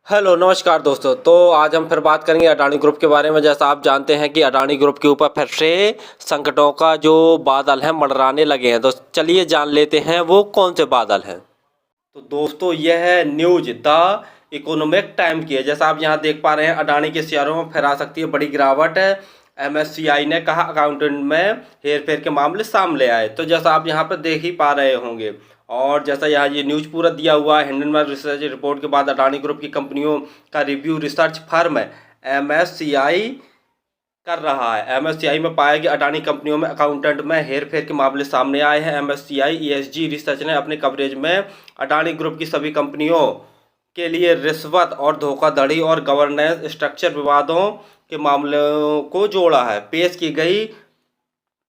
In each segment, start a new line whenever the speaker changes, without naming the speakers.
Hello नमस्कार दोस्तों। तो आज हम फिर बात करेंगे अडानी ग्रुप के बारे में। जैसा आप जानते हैं कि अडानी ग्रुप के ऊपर फिर से संकटों का जो बादल है मंडराने लगे हैं। तो चलिए जान लेते हैं वो कौन से बादल हैं। तो दोस्तों यह है न्यूज द इकोनॉमिक टाइम की है। जैसा आप यहाँ देख पा रहे हैं अडानी के शेयरों में फिर आ सकती है बड़ी गिरावट है। एमएससीआई ने कहा अकाउंटेंट में हेरफेर के मामले सामने आए। तो जैसा आप यहाँ पर देख ही पा रहे होंगे और जैसा यहाँ ये न्यूज पूरा दिया हुआ है, हिंडनबर्ग रिसर्च रिपोर्ट के बाद अडानी ग्रुप की कंपनियों का रिव्यू रिसर्च फर्म एमएससीआई कर रहा है। एमएससीआई में पाया कि अडानी कंपनियों में अकाउंटेंट में हेरफेर के मामले सामने आए हैं। एमएससीआई ईएसजी रिसर्च ने अपने कवरेज में अडानी ग्रुप की सभी कंपनियों के लिए रिश्वत और धोखाधड़ी और गवर्नेंस स्ट्रक्चर विवादों के मामलों को जोड़ा है। पेश की गई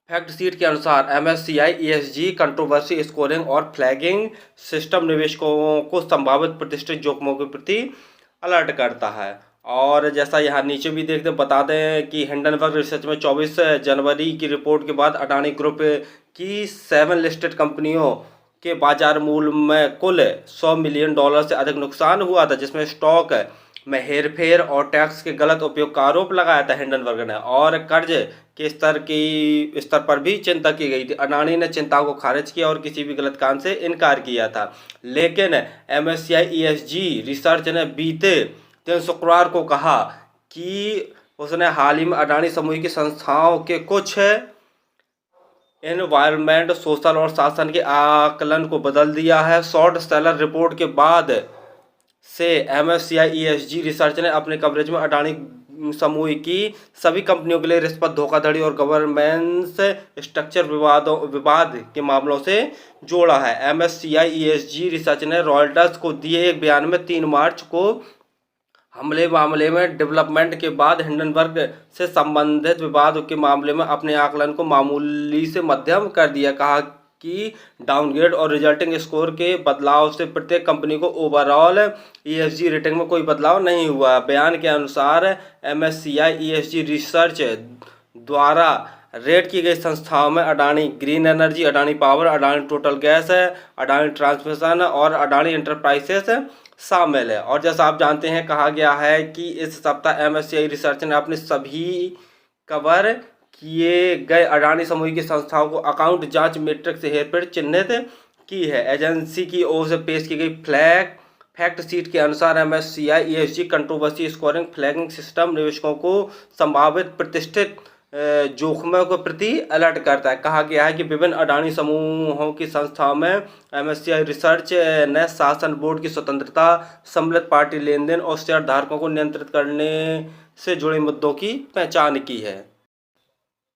फैक्ट शीट के अनुसार एमएससीआई ईएसजी कंट्रोवर्सी स्कोरिंग और फ्लैगिंग सिस्टम निवेशकों को संभावित प्रतिष्ठित जोखिमों के प्रति अलर्ट करता है। और जैसा यहाँ नीचे भी देखते बता दें कि हिंडनबर्ग रिसर्च में 24 जनवरी की रिपोर्ट के बाद अडानी ग्रुप की 7 लिस्टेड कंपनियों के बाजार मूल्य में कुल $100 मिलियन से अधिक नुकसान हुआ था, जिसमें स्टॉक में हेरफेर और टैक्स के गलत उपयोग का आरोप लगाया था हिंडनबर्ग ने। और कर्ज के स्तर पर भी चिंता की गई थी। अडानी ने चिंता को खारिज किया और किसी भी गलत काम से इनकार किया था। लेकिन एमएससीआई ईएसजी रिसर्च ने बीते दिन शुक्रवार को कहा कि उसने हाल ही में अडानी समूह की संस्थाओं के कुछ एनवायरमेंट, सोशल और शासन के आकलन को बदल दिया है। शॉर्ट सेलर रिपोर्ट के बाद से एमएससीआई ईएसजी रिसर्च ने अपने कवरेज में अडानी समूह की सभी कंपनियों के लिए रिश्वत, धोखाधड़ी और गवर्नेंस स्ट्रक्चर विवाद के मामलों से जोड़ा है। एमएससीआई ईएसजी रिसर्च ने रॉयटर्स को दिए एक बयान में 3 मार्च को मामले में डेवलपमेंट के बाद हिंडनबर्ग से संबंधित विवाद के मामले में अपने आकलन को मामूली से मध्यम कर दिया। कहा कि डाउनग्रेड और रिजल्टिंग स्कोर के बदलाव से प्रत्येक कंपनी को ओवरऑल ईएसजी रेटिंग में कोई बदलाव नहीं हुआ। बयान के अनुसार एमएससीआई ईएसजी रिसर्च द्वारा रेट की गई संस्थाओं में Adani green energy, Adani power, Adani total gas, Adani transmission और अडानी एंटरप्राइजेस शामिल है। और जैसा आप जानते हैं कहा गया है कि इस सप्ताह एमएससीआई रिसर्च ने अपने सभी कवर किए गए अडानी समूह की संस्थाओं को अकाउंट जांच मैट्रिक्स से हेरफेर चिन्हित की है। एजेंसी की ओर से पेश की गई फैक्ट शीट के अनुसार MSCI ESG controversy scoring flagging system निवेशकों को संभावित प्रतिष्ठित जोखिमों के प्रति अलर्ट करता है। कहा गया है कि विभिन्न अडानी समूहों की संस्थाओं में एमएससीआई रिसर्च ने शासन, बोर्ड की स्वतंत्रता, सम्मिलित पार्टी लेन देन और शेयर धारकों को नियंत्रित करने से जुड़े मुद्दों की पहचान की है।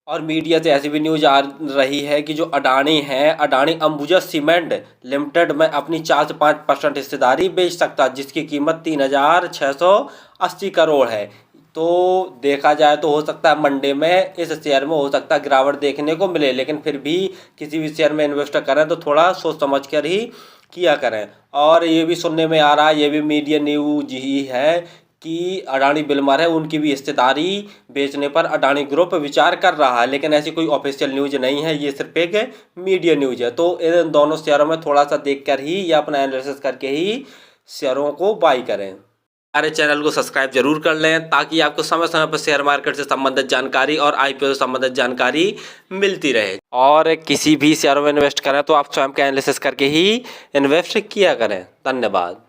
और मीडिया से ऐसी भी न्यूज आ रही है कि जो अडानी है, अडानी अंबुजा सीमेंट लिमिटेड में अपनी 4 से 5% हिस्सेदारी बेच सकता है, जिसकी कीमत 3,680 करोड़ है। तो देखा जाए तो हो सकता है मंडे में इस शेयर में हो सकता है गिरावट देखने को मिले, लेकिन फिर भी किसी भी शेयर में इन्वेस्ट करें तो थोड़ा सोच समझ कर ही किया करें। और ये भी सुनने में आ रहा है, ये भी मीडिया न्यूज ही है कि अडानी बिल्डर है, उनकी भी हिस्सेदारी बेचने पर अडानी ग्रुप विचार कर रहा है, लेकिन ऐसी कोई ऑफिशियल न्यूज नहीं है, ये सिर्फ एक मीडिया न्यूज है। तो इन दोनों शेयरों में थोड़ा सा देखकर ही या अपना एनालिसिस करके ही शेयरों को बाई करें। हमारे चैनल को सब्सक्राइब जरूर कर लें ताकि आपको समय समय पर शेयर मार्केट से संबंधित जानकारी और आईपीओ से संबंधित जानकारी मिलती रहे। और किसी भी शेयर में इन्वेस्ट करें तो आप स्वयं का एनालिसिस करके ही इन्वेस्ट किया करें। धन्यवाद।